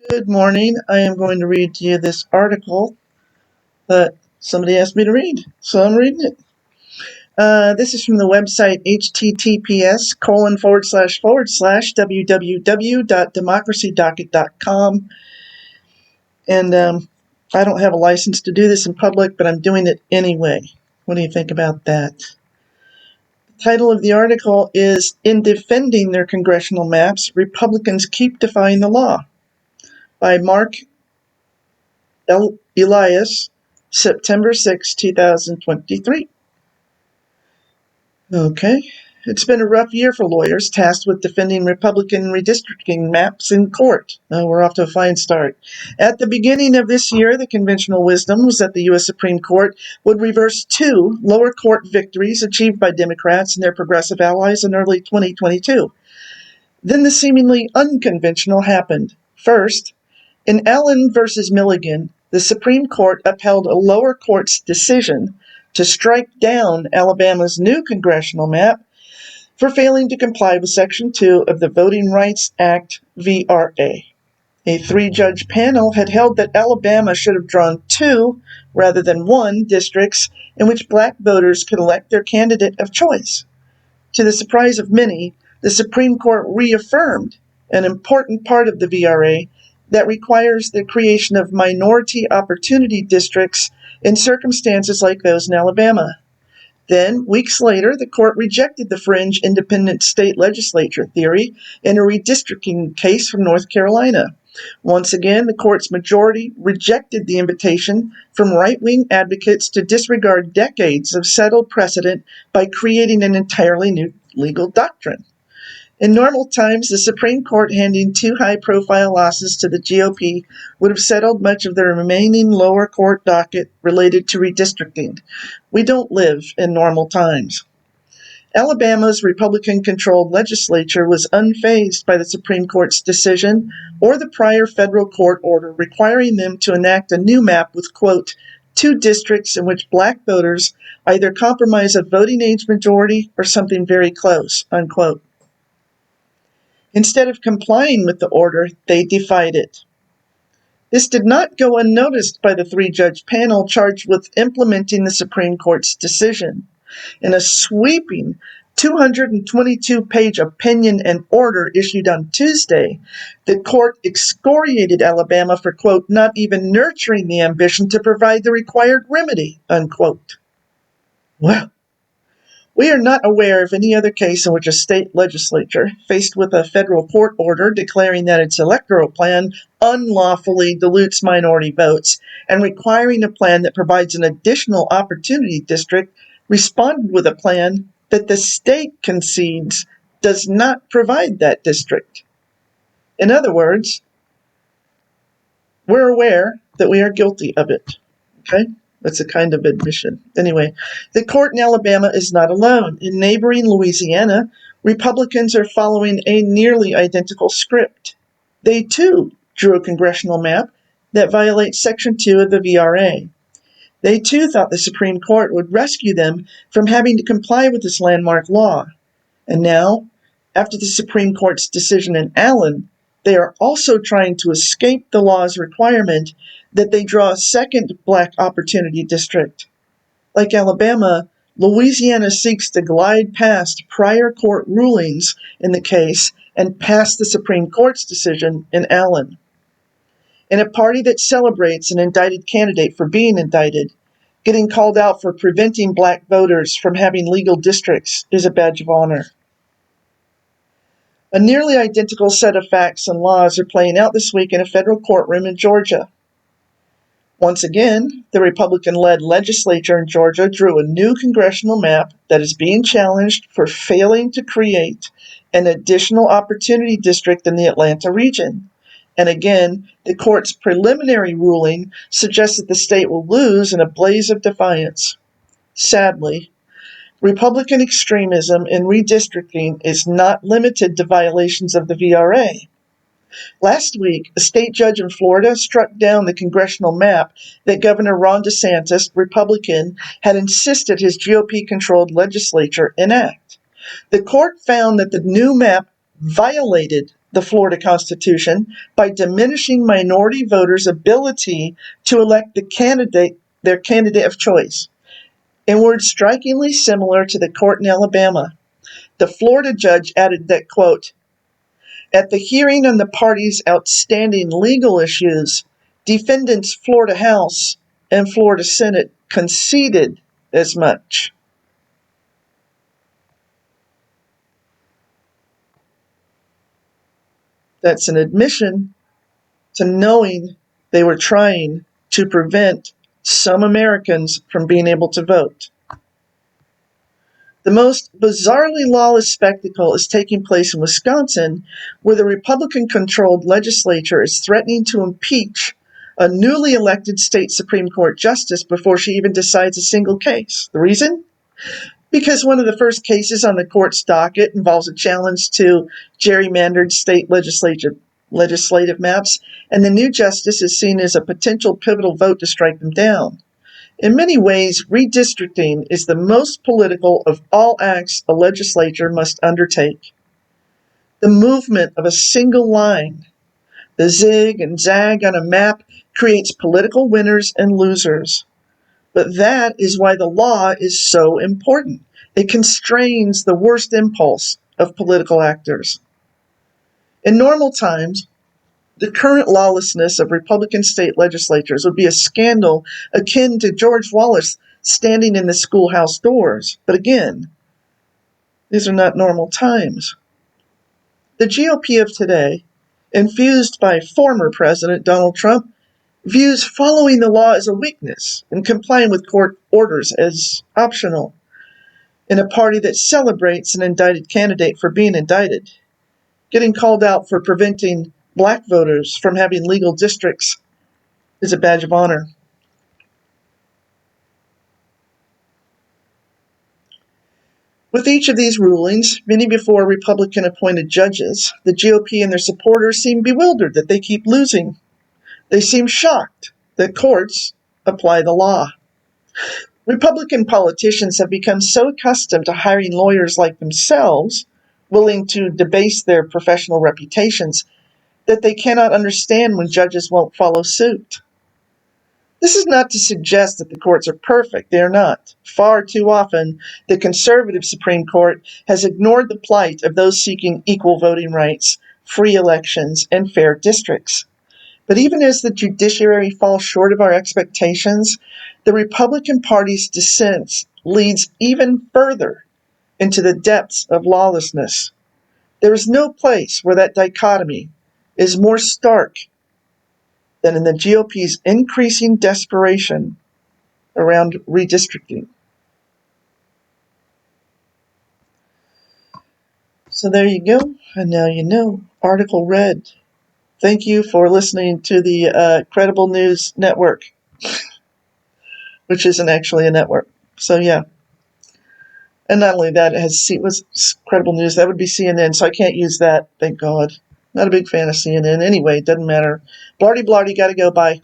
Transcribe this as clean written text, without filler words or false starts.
Good morning. I am going to read to you this article that somebody asked me to read, so I'm reading it. This is from the website https://www.democracydocket.com. And I don't have a license to do this in public, but I'm doing it anyway. What do you think about that? The title of the article is "In Defending Their Congressional Maps, Republicans Keep Defying the Law" by Mark Elias, September 6, 2023. Okay. It's been a rough year for lawyers tasked with defending Republican redistricting maps in court. We're off to a fine start. At the beginning of this year, the conventional wisdom was that the U.S. Supreme Court would reverse two lower court victories achieved by Democrats and their progressive allies in early 2022. Then the seemingly unconventional happened. First, in Allen versus Milligan, the Supreme Court upheld a lower court's decision to strike down Alabama's new congressional map for failing to comply with Section 2 of the Voting Rights Act, VRA. A three-judge panel had held that Alabama should have drawn two, rather than one, districts in which black voters could elect their candidate of choice. To the surprise of many, the Supreme Court reaffirmed an important part of the VRA that requires the creation of minority opportunity districts in circumstances like those in Alabama. Then, weeks later, the court rejected the fringe independent state legislature theory in a redistricting case from North Carolina. Once again, the court's majority rejected the invitation from right-wing advocates to disregard decades of settled precedent by creating an entirely new legal doctrine. In normal times, the Supreme Court handing two high-profile losses to the GOP would have settled much of the remaining lower court docket related to redistricting. We don't live in normal times. Alabama's Republican-controlled legislature was unfazed by the Supreme Court's decision or the prior federal court order requiring them to enact a new map with, quote, two districts in which black voters either compromise a voting age majority or something very close, unquote. Instead of complying with the order, they defied it. This did not go unnoticed by the three-judge panel charged with implementing the Supreme Court's decision. In a sweeping 222-page opinion and order issued on Tuesday, the court excoriated Alabama for, quote, not even nurturing the ambition to provide the required remedy, unquote. Well, we are not aware of any other case in which a state legislature, faced with a federal court order declaring that its electoral plan unlawfully dilutes minority votes and requiring a plan that provides an additional opportunity district, responded with a plan that the state concedes does not provide that district. In other words, we're aware that we are guilty of it. Okay? That's a kind of admission. Anyway, the court in Alabama is not alone. In neighboring Louisiana, Republicans are following a nearly identical script. They, too, drew a congressional map that violates Section 2 of the VRA. They, too, thought the Supreme Court would rescue them from having to comply with this landmark law. And now, after the Supreme Court's decision in Allen, they are also trying to escape the law's requirement that they draw a second black opportunity district. Like Alabama, Louisiana seeks to glide past prior court rulings in the case and past the Supreme Court's decision in Allen. In a party that celebrates an indicted candidate for being indicted, getting called out for preventing black voters from having legal districts is a badge of honor. A nearly identical set of facts and laws are playing out this week in a federal courtroom in Georgia. Once again, the Republican-led legislature in Georgia drew a new congressional map that is being challenged for failing to create an additional opportunity district in the Atlanta region. And again, the court's preliminary ruling suggests that the state will lose in a blaze of defiance. Sadly, Republican extremism in redistricting is not limited to violations of the VRA. Last week, a state judge in Florida struck down the congressional map that Governor Ron DeSantis, Republican, had insisted his GOP-controlled legislature enact. The court found that the new map violated the Florida Constitution by diminishing minority voters' ability to elect their candidate of choice. In words strikingly similar to the court in Alabama, the Florida judge added that, quote, at the hearing on the parties' outstanding legal issues, defendants Florida House and Florida Senate conceded as much. That's an admission to knowing they were trying to prevent some Americans from being able to vote. The most bizarrely lawless spectacle is taking place in Wisconsin, where the Republican-controlled legislature is threatening to impeach a newly elected state Supreme Court justice before she even decides a single case. The reason? Because one of the first cases on the court's docket involves a challenge to gerrymandered state legislative maps, and the new justice is seen as a potential pivotal vote to strike them down. In many ways, redistricting is the most political of all acts a legislature must undertake. The movement of a single line, the zig and zag on a map, creates political winners and losers. But that is why the law is so important. It constrains the worst impulse of political actors. In normal times, the current lawlessness of Republican state legislatures would be a scandal akin to George Wallace standing in the schoolhouse doors. But again, these are not normal times. The GOP of today, infused by former President Donald Trump, views following the law as a weakness and complying with court orders as optional. In a party that celebrates an indicted candidate for being indicted, getting called out for preventing black voters from having legal districts is a badge of honor. With each of these rulings, many before Republican-appointed judges, the GOP and their supporters seem bewildered that they keep losing. They seem shocked that courts apply the law. Republican politicians have become so accustomed to hiring lawyers like themselves, willing to debase their professional reputations, that they cannot understand when judges won't follow suit. This is not to suggest that the courts are perfect. They are not. Far too often, the conservative Supreme Court has ignored the plight of those seeking equal voting rights, free elections, and fair districts. But even as the judiciary falls short of our expectations, the Republican Party's dissent leads even further into the depths of lawlessness. There is no place where that dichotomy is more stark than in the GOP's increasing desperation around redistricting. So there you go, and now you know. Article read. Thank you for listening to the Credible News Network, which isn't actually a network. So yeah. And not only that, it was Credible News. That would be CNN, so I can't use that, thank God. Not a big fan of CNN. Anyway, it doesn't matter. Blarty, gotta go, bye.